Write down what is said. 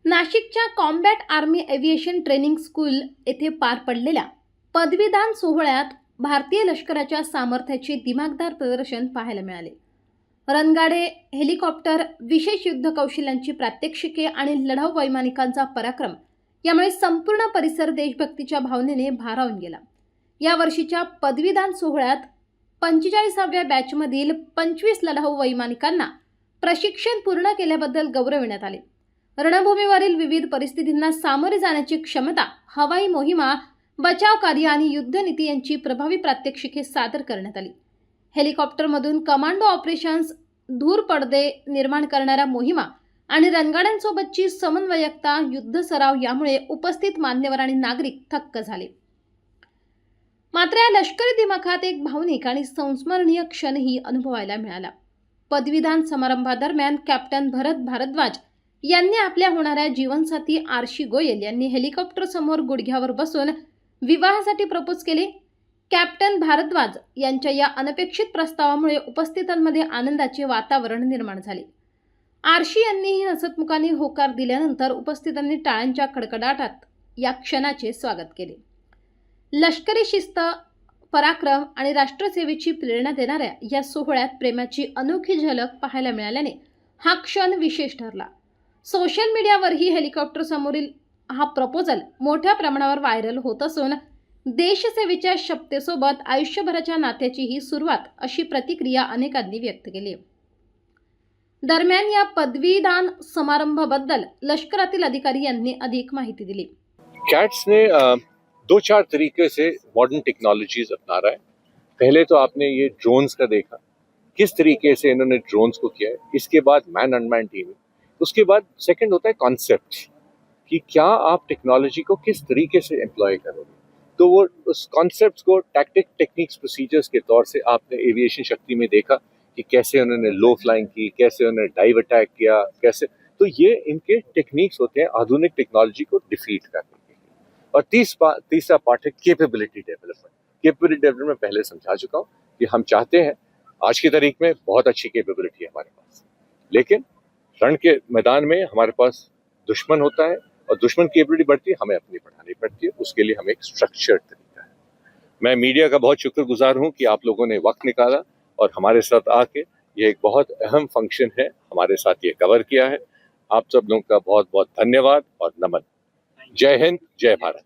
नाशिकच्या combat army aviation training school येथे पार पडलेल्या पदवीदान सोहळ्यात भारतीय लष्कराच्या सामर्थ्याचे दिमागदार प्रदर्शन पाहायला मिळाले. रणगाडे, हेलिकॉप्टर, विशेष युद्ध कौशल्यांची प्रात्यक्षिके आणि लढाऊ वैमानिकांचा पराक्रम यामुळे संपूर्ण परिसर देशभक्तीच्या भावनेने भारावून गेला. या वर्षीच्या पदवीदान सोहळ्यात 45व्या बॅचमधील 25 लढाऊ वैमानिकांना प्रशिक्षण पूर्ण केल्याबद्दल गौरविण्यात आले. रणभूमीवरील विविध परिस्थितींना सामोरे जाण्याची क्षमता, हवाई मोहिमा, बचाव कार्य आणि युद्धनीती यांची प्रभावी प्रात्यक्षिके सादर करण्यात आली. हेलिकॉप्टरमधून कमांडो ऑपरेशन्स, धूर पडदे निर्माण करणाऱ्या मोहिमा आणि रणगाड्यांसोबतची समन्वयकता, युद्ध सराव यामुळे उपस्थित मान्यवर आणि नागरिक थक्क झाले. मात्र या लष्करी दिमाखात एक भावनिक आणि संस्मरणीय क्षणही अनुभवायला मिळाला. पदवीदान समारंभादरम्यान कॅप्टन भरत भारद्वाज यांनी आपल्या होणाऱ्या जीवनसाथी आरशी गोयल यांनी हेलिकॉप्टर समोर गुडघ्यावर बसून विवाहासाठी प्रपोज केले. कॅप्टन भारद्वाज यांच्या या अनपेक्षित प्रस्तावामुळे उपस्थितांमध्ये आनंदाचे वातावरण निर्माण झाले. आरशी यांनीही हसतमुखाने होकार दिल्यानंतर उपस्थितांनी टाळ्यांच्या कडकडाटात या क्षणाचे स्वागत केले. लष्करी शिस्त, पराक्रम आणि राष्ट्रसेवेची प्रेरणा देणाऱ्या या सोहळ्यात प्रेमाची अनोखी झलक पाहायला मिळाल्याने हा क्षण विशेष ठरला. सोशल मीडियावरही हेलिकॉप्टर समोरील हा प्रपोजल मोठ्या प्रमाणावर व्हायरल होत असून देशसेवेच्या शपथेसोबत आयुष्यभराच्या नात्याची ही सुरुवात अशी प्रतिक्रिया अनेकांनी व्यक्त केली. दरम्यान या पदवीदान समारंभाबद्दल लष्करातील अधिकारी यांनी अधिक माहिती दिली. कैट्स ने 2-4 तरीके से मॉडर्न टेक्नोलॉजीज अपना रहा है. पहले तो आपने ये ड्रोन्स का देखा, किस तरीके से इन्होंने ड्रोन्स को किया है. इसके बाद मैन अनमैन टीम, उसके बाद सेकंड होता है कॉन्सेप्ट कि क्या आप टेक्नोलॉजी को किस तरीके से एम्प्लॉय करोगे. तो वो उस कॉन्सेप्ट्स को टेक्निक्स प्रोसीजर्स के तौर से आपने एविएशन शक्ति में देखा कि कैसे उन्होंने लो फ्लाइंग की, कैसे उन्होंने डाइव अटैक किया, कैसे. तो ये इनके टेक्निक्स होते हैं आधुनिक टेक्नोलॉजी को डिफीट करने के लिए. और तीसरा पार्ट है कैपेबिलिटी डेवलपमेंट. कैपेबिलिटी डेवलपमेंट में पहले समझा चुका हूँ कि हम चाहते हैं, आज की तारीख में बहुत अच्छी कैपेबिलिटी है हमारे पास, लेकिन रण के मैदान में हमारे पास दुश्मन होता है और दुश्मन की कैपेबिलिटी बढ़ती है, हमें अपनी बढ़ानी पड़ती है. उसके लिए हमें एक स्ट्रक्चर्ड तरीका है. मैं मीडिया का बहुत शुक्रगुजार हूँ कि आप लोगों ने वक्त निकाला और हमारे साथ आके ये एक बहुत अहम फंक्शन है, हमारे साथ ये कवर किया है. आप सब लोगों का बहुत बहुत धन्यवाद और नमन. जय हिंद, जय भारत.